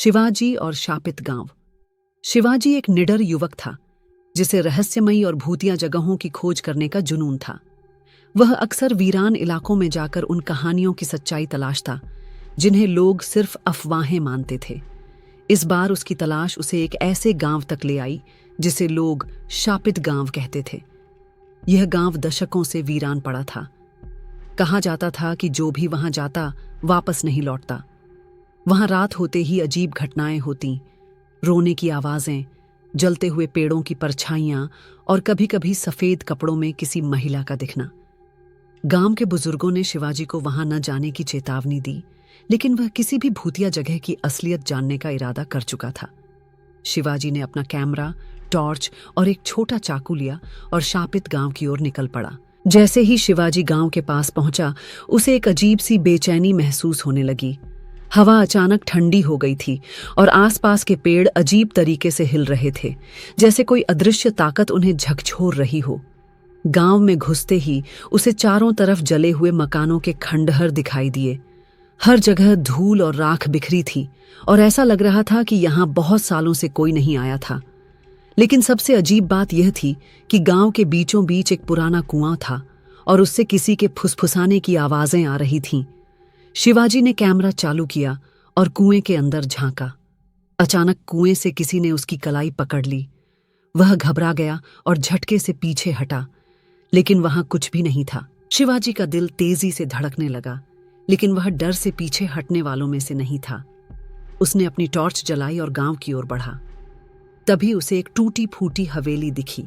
शिवाजी और शापित गांव। शिवाजी एक निडर युवक था जिसे रहस्यमयी और भूतिया जगहों की खोज करने का जुनून था। वह अक्सर वीरान इलाकों में जाकर उन कहानियों की सच्चाई तलाशता जिन्हें लोग सिर्फ अफवाहें मानते थे। इस बार उसकी तलाश उसे एक ऐसे गांव तक ले आई जिसे लोग शापित गांव कहते थे। यह गांव दशकों से वीरान पड़ा था। कहा जाता था कि जो भी वहां जाता वापस नहीं लौटता। वहां रात होते ही अजीब घटनाएं होती, रोने की आवाजें, जलते हुए पेड़ों की परछाइयां और कभी-कभी सफेद कपड़ों में किसी महिला का दिखना। गांव के बुजुर्गों ने शिवाजी को वहां न जाने की चेतावनी दी, लेकिन वह किसी भी भूतिया जगह की असलियत जानने का इरादा कर चुका था। शिवाजी ने अपना कैमरा, टॉर्च और एक छोटा चाकू लिया और शापित गांव की ओर निकल पड़ा। जैसे ही शिवाजी गांव के पास पहुंचा, उसे एक अजीब सी बेचैनी महसूस होने लगी। हवा अचानक ठंडी हो गई थी और आसपास के पेड़ अजीब तरीके से हिल रहे थे, जैसे कोई अदृश्य ताकत उन्हें झकझोर रही हो। गांव में घुसते ही उसे चारों तरफ जले हुए मकानों के खंडहर दिखाई दिए। हर जगह धूल और राख बिखरी थी और ऐसा लग रहा था कि यहां बहुत सालों से कोई नहीं आया था। लेकिन सबसे अजीब बात यह थी कि गांव के बीचों बीच एक पुराना कुआं था और उससे किसी के फुसफुसाने की आवाजें आ रही थीं। शिवाजी ने कैमरा चालू किया और कुएं के अंदर झांका। अचानक कुएं से किसी ने उसकी कलाई पकड़ ली। वह घबरा गया और झटके से पीछे हटा, लेकिन वहां कुछ भी नहीं था। शिवाजी का दिल तेजी से धड़कने लगा, लेकिन वह डर से पीछे हटने वालों में से नहीं था। उसने अपनी टॉर्च जलाई और गांव की ओर बढ़ा। तभी उसे एक टूटी फूटी हवेली दिखी,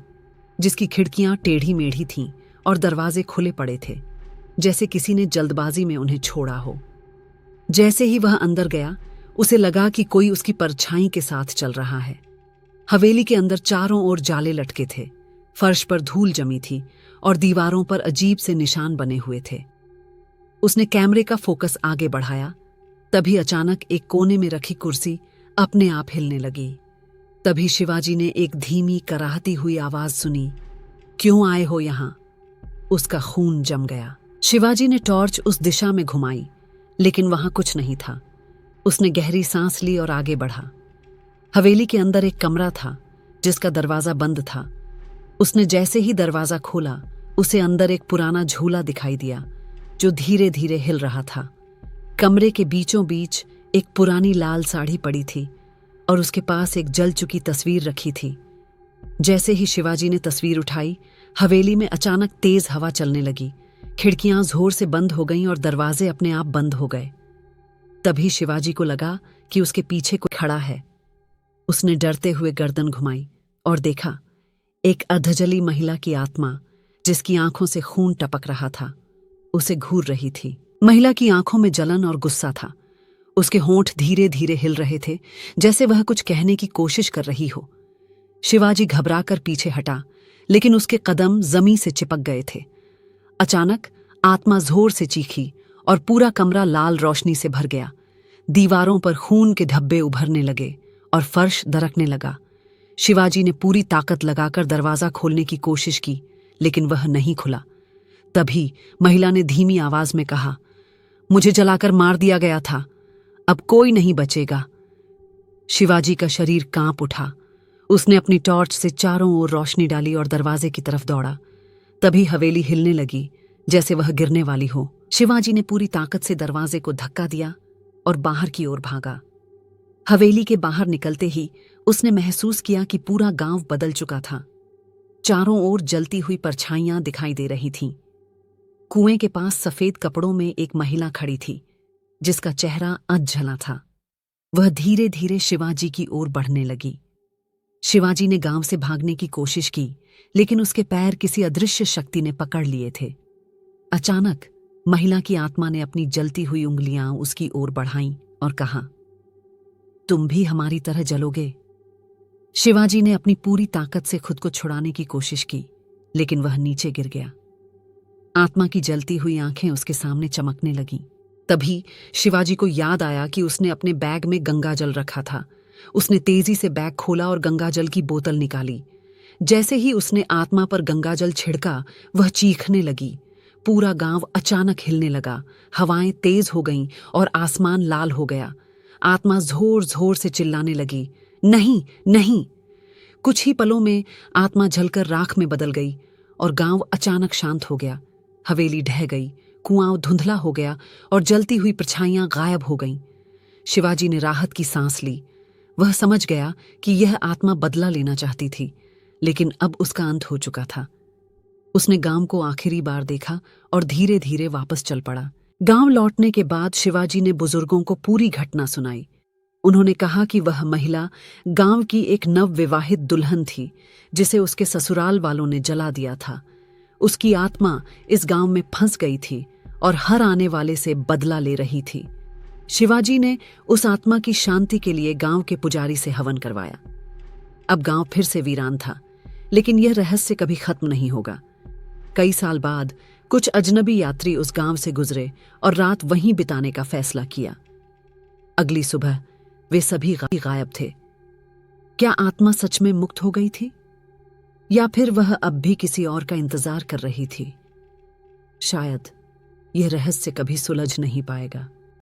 जिसकी खिड़कियां टेढ़ी मेढ़ी थीं और दरवाजे खुले पड़े थे, जैसे किसी ने जल्दबाजी में उन्हें छोड़ा हो। जैसे ही वह अंदर गया, उसे लगा कि कोई उसकी परछाई के साथ चल रहा है। हवेली के अंदर चारों ओर जाले लटके थे, फर्श पर धूल जमी थी और दीवारों पर अजीब से निशान बने हुए थे। उसने कैमरे का फोकस आगे बढ़ाया। तभी अचानक एक कोने में रखी कुर्सी अपने आप हिलने लगी। तभी शिवाजी ने एक धीमी कराहती हुई आवाज सुनी, क्यों आए हो यहां? उसका खून जम गया। शिवाजी ने टॉर्च उस दिशा में घुमाई, लेकिन वहां कुछ नहीं था। उसने गहरी सांस ली और आगे बढ़ा। हवेली के अंदर एक कमरा था जिसका दरवाजा बंद था। उसने जैसे ही दरवाजा खोला, उसे अंदर एक पुराना झूला दिखाई दिया जो धीरे धीरे हिल रहा था। कमरे के बीचों बीच एक पुरानी लाल साड़ी पड़ी थी और उसके पास एक जल चुकी तस्वीर रखी थी। जैसे ही शिवाजी ने तस्वीर उठाई, हवेली में अचानक तेज हवा चलने लगी। खिड़कियां जोर से बंद हो गईं और दरवाजे अपने आप बंद हो गए। तभी शिवाजी को लगा कि उसके पीछे कोई खड़ा है। उसने डरते हुए गर्दन घुमाई और देखा एक अधजली महिला की आत्मा, जिसकी आंखों से खून टपक रहा था, उसे घूर रही थी। महिला की आंखों में जलन और गुस्सा था। उसके होंठ धीरे धीरे हिल रहे थे, जैसे वह कुछ कहने की कोशिश कर रही हो। शिवाजी घबराकर पीछे हटा, लेकिन उसके कदम जमीन से चिपक गए थे। अचानक आत्मा जोर से चीखी और पूरा कमरा लाल रोशनी से भर गया। दीवारों पर खून के धब्बे उभरने लगे और फर्श दरकने लगा। शिवाजी ने पूरी ताकत लगाकर दरवाजा खोलने की कोशिश की, लेकिन वह नहीं खुला। तभी महिला ने धीमी आवाज में कहा, मुझे जलाकर मार दिया गया था, अब कोई नहीं बचेगा। शिवाजी का शरीर कांप उठा। उसने अपनी टॉर्च से चारों ओर रोशनी डाली और दरवाजे की तरफ दौड़ा। तभी हवेली हिलने लगी, जैसे वह गिरने वाली हो। शिवाजी ने पूरी ताकत से दरवाजे को धक्का दिया और बाहर की ओर भागा। हवेली के बाहर निकलते ही उसने महसूस किया कि पूरा गांव बदल चुका था। चारों ओर जलती हुई परछाइयां दिखाई दे रही थीं। कुएं के पास सफेद कपड़ों में एक महिला खड़ी थी, जिसका चेहरा अधजला था। वह धीरे धीरे शिवाजी की ओर बढ़ने लगी। शिवाजी ने गांव से भागने की कोशिश की, लेकिन उसके पैर किसी अदृश्य शक्ति ने पकड़ लिए थे। अचानक महिला की आत्मा ने अपनी जलती हुई उंगलियां उसकी ओर बढ़ाईं और कहा, तुम भी हमारी तरह जलोगे। शिवाजी ने अपनी पूरी ताकत से खुद को छुड़ाने की कोशिश की, लेकिन वह नीचे गिर गया। आत्मा की जलती हुई आंखें उसके सामने चमकने लगीं। तभी शिवाजी को याद आया कि उसने अपने बैग में गंगाजल रखा था। उसने तेजी से बैग खोला और गंगाजल की बोतल निकाली। जैसे ही उसने आत्मा पर गंगाजल छिड़का, वह चीखने लगी। पूरा गांव अचानक हिलने लगा। हवाएं तेज हो गईं और आसमान लाल हो गया। आत्मा जोर जोर से चिल्लाने लगी, नहीं नहीं। कुछ ही पलों में आत्मा जलकर राख में बदल गई और गांव अचानक शांत हो गया। हवेली ढह गई, कुआं धुंधला हो गया और जलती हुई परछाइयां गायब हो गईं। शिवाजी ने राहत की सांस ली। वह समझ गया कि यह आत्मा बदला लेना चाहती थी, लेकिन अब उसका अंत हो चुका था। उसने गांव को आखिरी बार देखा और धीरे धीरे वापस चल पड़ा। गांव लौटने के बाद शिवाजी ने बुजुर्गों को पूरी घटना सुनाई। उन्होंने कहा कि वह महिला गांव की एक नवविवाहित दुल्हन थी, जिसे उसके ससुराल वालों ने जला दिया था। उसकी आत्मा इस गांव में फंस गई थी और हर आने वाले से बदला ले रही थी। शिवाजी ने उस आत्मा की शांति के लिए गांव के पुजारी से हवन करवाया। अब गांव फिर से वीरान था, लेकिन यह रहस्य कभी खत्म नहीं होगा। कई साल बाद कुछ अजनबी यात्री उस गांव से गुजरे और रात वहीं बिताने का फैसला किया। अगली सुबह वे सभी गायब थे। क्या आत्मा सच में मुक्त हो गई थी, या फिर वह अब भी किसी और का इंतजार कर रही थी? शायद यह रहस्य कभी सुलझ नहीं पाएगा।